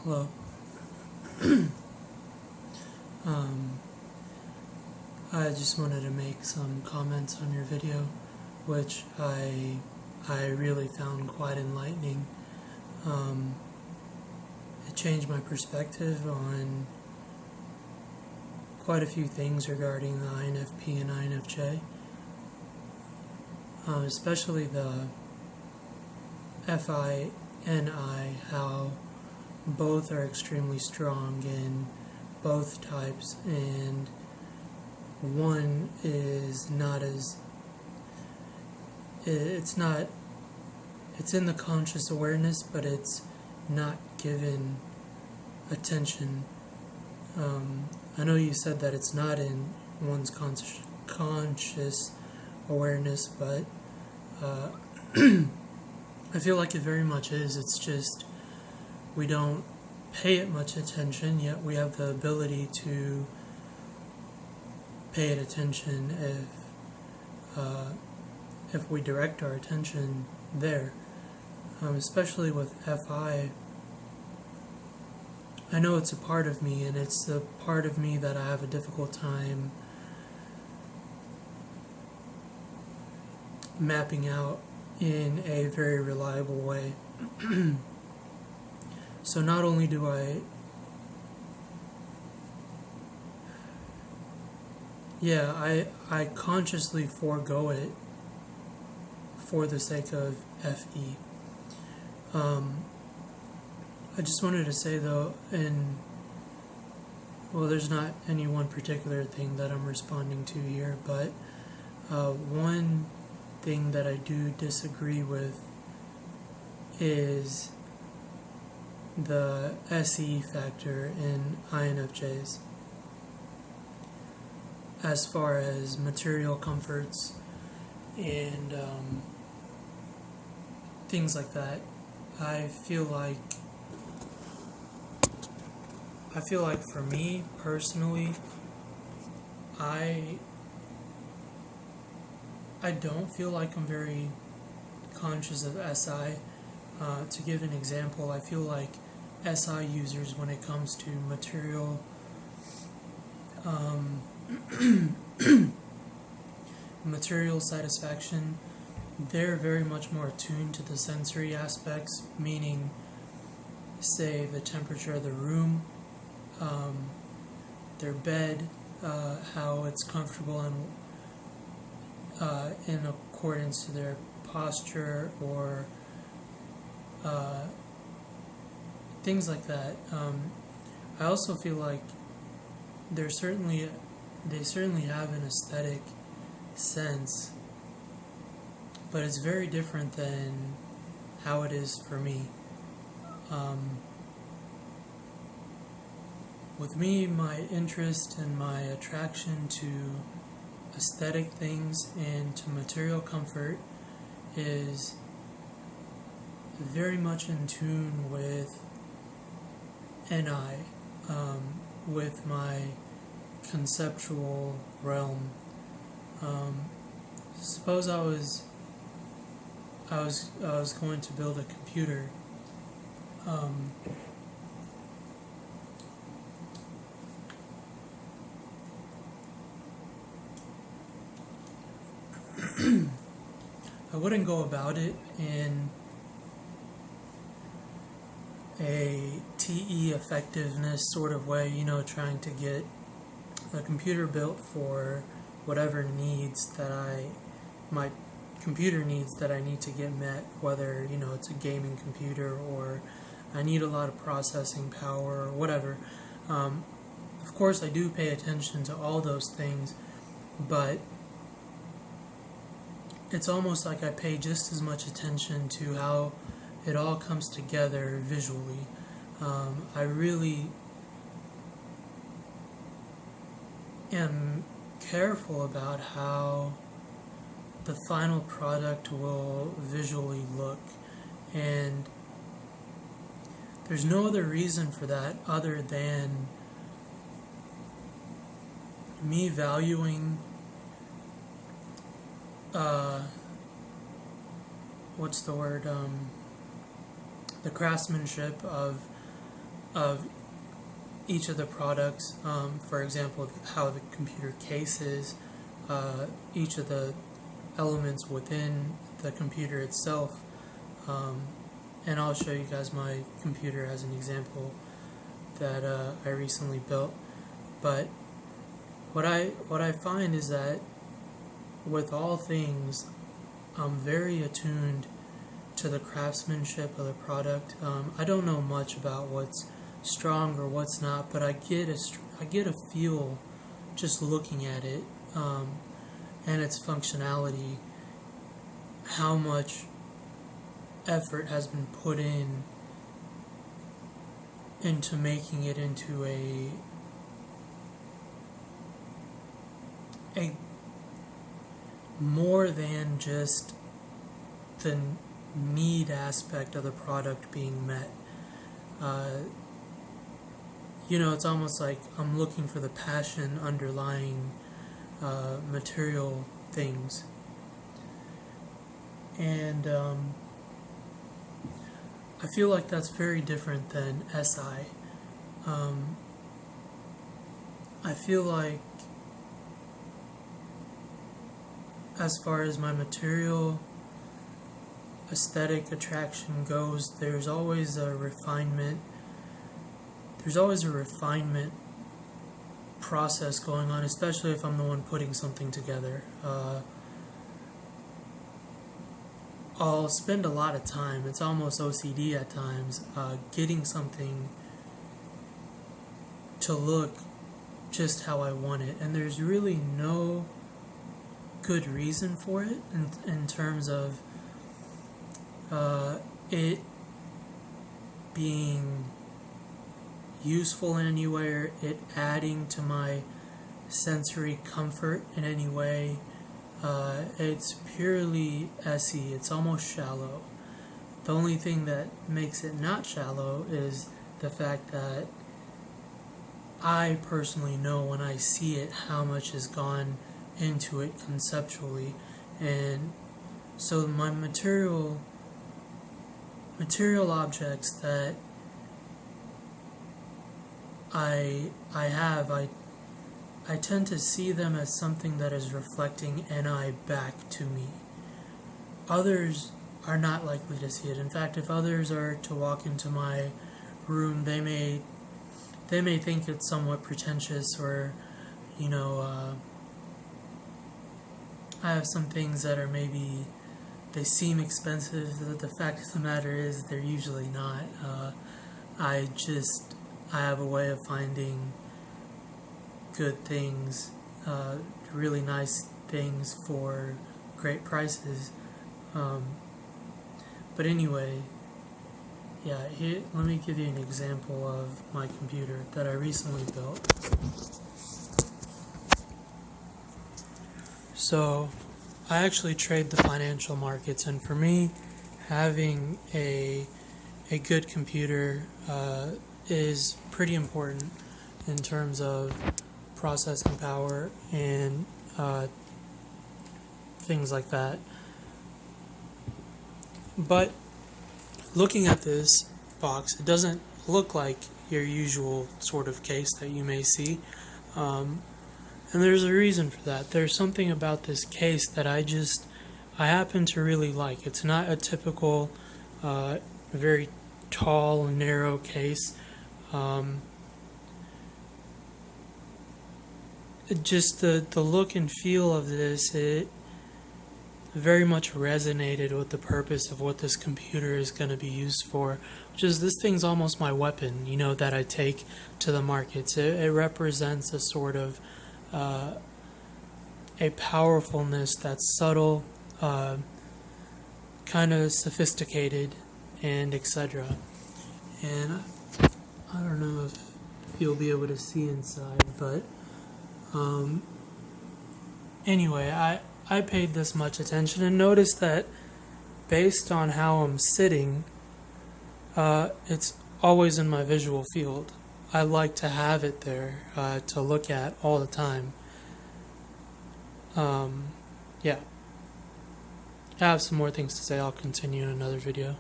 Hello. I just wanted to make some comments on your video, which I really found quite enlightening. It changed my perspective on quite a few things regarding the INFP and INFJ, especially the FI and I, how both are extremely strong in both types, and one is not as, it's in the conscious awareness, but it's not given attention. I know you said that it's not in one's conscious awareness, but I feel like it very much is. It's just we don't pay it much attention, yet we have the ability to pay it attention if we direct our attention there. Especially with FI, I know it's a part of me, and it's the part of me that I have a difficult time mapping out in a very reliable way. So not only do I consciously forego it for the sake of FE. I just wanted to say though, there's not any one particular thing that I'm responding to here, but one thing that I do disagree with is the SE factor in INFJs as far as material comforts and things like that. I feel like for me personally, I don't feel like I'm very conscious of SI. To give an example, I feel like SI users, when it comes to material material satisfaction, they're very much more attuned to the sensory aspects, meaning, say, the temperature of the room, their bed, how it's comfortable and in accordance to their posture, or things like that. I also feel like they certainly have an aesthetic sense, but it's very different than how it is for me. With me, my interest and my attraction to aesthetic things and to material comfort is very much in tune with NI, with my conceptual realm. Suppose I was going to build a computer. I wouldn't go about it in a TE effectiveness sort of way, trying to get a computer built for whatever my computer needs that I need to get met, whether, it's a gaming computer or I need a lot of processing power or whatever. Of course, I do pay attention to all those things, but it's almost like I pay just as much attention to how it all comes together visually. I really am careful about how the final product will visually look, and there's no other reason for that other than me valuing the craftsmanship of of each of the products. For example, how the computer case is, each of the elements within the computer itself. And I'll show you guys my computer as an example that I recently built. But what I find is that with all things, I'm very attuned to the craftsmanship of the product. I don't know much about what's strong or what's not, but I get a feel just looking at it and its functionality, how much effort has been put into making it into a more than just the need aspect of the product being met. It's almost like I'm looking for the passion underlying material things. And I feel like that's very different than SI. I feel like as far as my material aesthetic attraction goes, there's always a refinement process going on, especially if I'm the one putting something together. I'll spend a lot of time, it's almost OCD at times, getting something to look just how I want it, and there's really no good reason for it in terms of it being useful in any way, or it adding to my sensory comfort in any way. It's purely SE. It's almost shallow. The only thing that makes it not shallow is the fact that I personally know when I see it how much has gone into it conceptually, and so my material objects that I tend to see them as something that is reflecting NI back to me. Others are not likely to see it. In fact, if others are to walk into my room, they may think it's somewhat pretentious, or I have some things that are maybe, they seem expensive. The fact of the matter is they're usually not. I have a way of finding good things, really nice things for great prices. But anyway, let me give you an example of my computer that I recently built. So, I actually trade the financial markets, and for me, having a good computer is pretty important in terms of processing power and things like that. But looking at this box, it doesn't look like your usual sort of case that you may see. And there's a reason for that. There's something about this case that I happen to really like. It's not a typical, very tall and narrow case. Just the look and feel of this, it very much resonated with the purpose of what this computer is going to be used for, which is, this thing's almost my weapon, that I take to the markets. It represents a sort of a powerfulness that's subtle, kind of sophisticated, and etc. And I don't know if you'll be able to see inside, but anyway, I paid this much attention and noticed that based on how I'm sitting, it's always in my visual field. I like to have it there to look at all the time. I have some more things to say. I'll continue in another video.